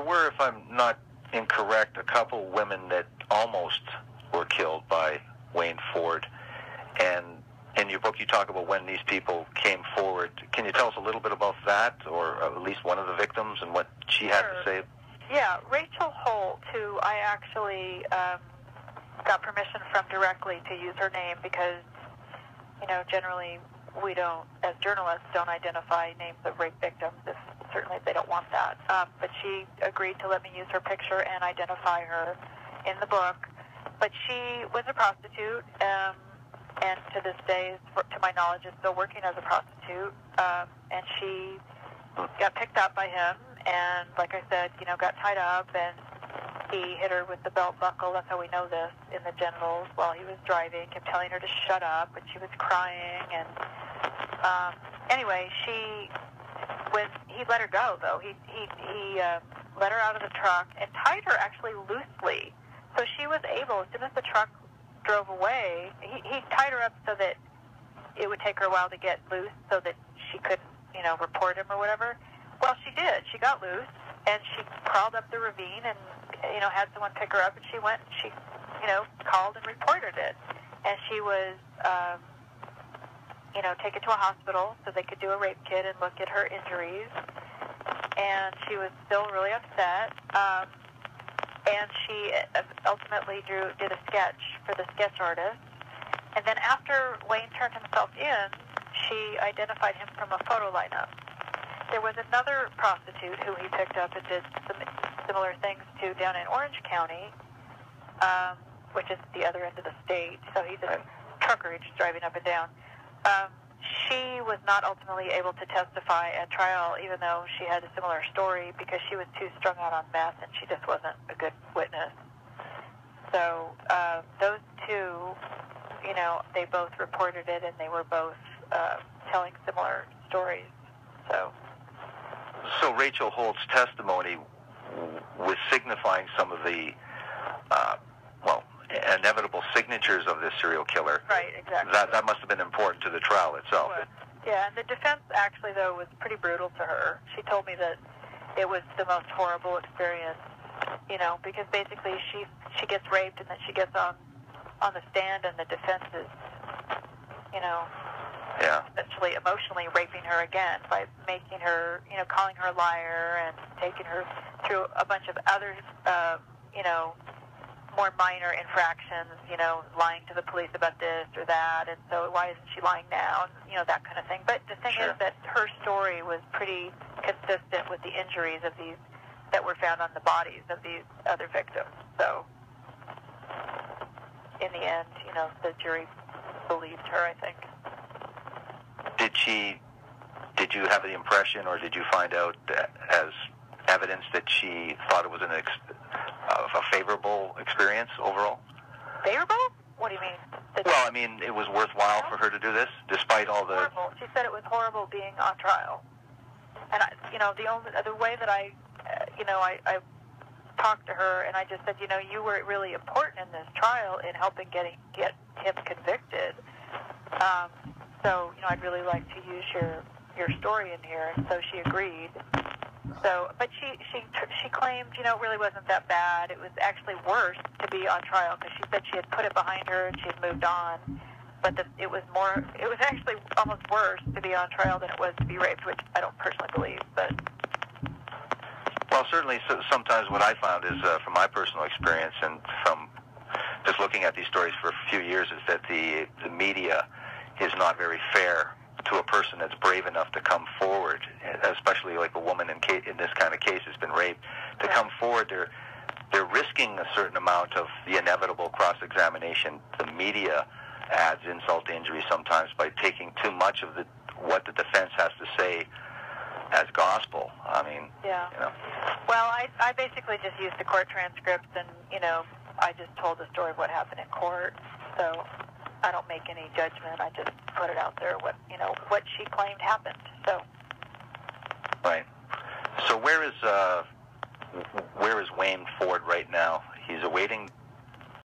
were, if I'm not incorrect, a couple women that almost were killed by Wayne Ford. And in your book, you talk about when these people came forward. Can you tell us a little bit about that, or at least one of the victims, and what she had to say? Yeah, Rachel Holt, who I actually got permission from directly to use her name because, generally we don't, as journalists, don't identify names of rape victims, certainly if they don't want that. But she agreed to let me use her picture and identify her in the book. But she was a prostitute, and to this day, to my knowledge, is still working as a prostitute. And she got picked up by him, and like I said, got tied up, and he hit her with the belt buckle, that's how we know this, in the genitals while he was driving, kept telling her to shut up, but she was crying, and anyway, when he let her go, though, he let her out of the truck and tied her actually loosely, so she was able, as soon as the truck drove away, he tied her up so that it would take her a while to get loose so that she couldn't, report him or whatever. Well, she did. She got loose, and she crawled up the ravine and, had someone pick her up, and she went and she, called and reported it. And she was, taken to a hospital so they could do a rape kit and look at her injuries. And she was still really upset. And she ultimately did a sketch for the sketch artist. And then after Wayne turned himself in, she identified him from a photo lineup. There was another prostitute who he picked up and did some similar things to down in Orange County, which is the other end of the state. So he's a trucker, just driving up and down. She was not ultimately able to testify at trial, even though she had a similar story, because she was too strung out on meth and she just wasn't a good witness. So those two, they both reported it, and they were both telling similar stories. So Rachel Holt's testimony was signifying some of the, inevitable signatures of this serial killer. Right, exactly. That must have been important to the trial itself. Yeah, and the defense actually, though, was pretty brutal to her. She told me that it was the most horrible experience, because basically she gets raped, and then she gets on the stand, and the defense is, essentially emotionally raping her again by making her, calling her a liar and taking her through a bunch of other, more minor infractions, lying to the police about this or that, and so why isn't she lying now, and, that kind of thing. But the thing is that her story was pretty consistent with the injuries of these that were found on the bodies of these other victims. So in the end, the jury believed her, I think. Did you have the impression, or did you find out as evidence that she thought it was a favorable experience overall? Favorable? What do you mean? Well, I mean, it was worthwhile for her to do this, despite all the... Horrible. She said it was horrible being on trial. And, the way that I talked to her, and I just said, you were really important in this trial in helping get him convicted. So, I'd really like to use your story in here. And so she agreed. So, but she claimed, it really wasn't that bad. It was actually worse to be on trial, because she said she had put it behind her and she had moved on. But it was actually almost worse to be on trial than it was to be raped, which I don't personally believe. But well, certainly, sometimes what I found is, from my personal experience and from just looking at these stories for a few years, is that the media is not very fair to a person that's brave enough to come forward, especially like a woman in this kind of case has been raped, to come forward. They're risking a certain amount of the inevitable cross-examination. The media adds insult to injury sometimes by taking too much of what the defense has to say as gospel. I mean, Well, I basically just used the court transcripts, and I just told the story of what happened in court. So I don't make any judgment. I just put it out there what she claimed happened. So right. So where is Wayne Ford right now? He's awaiting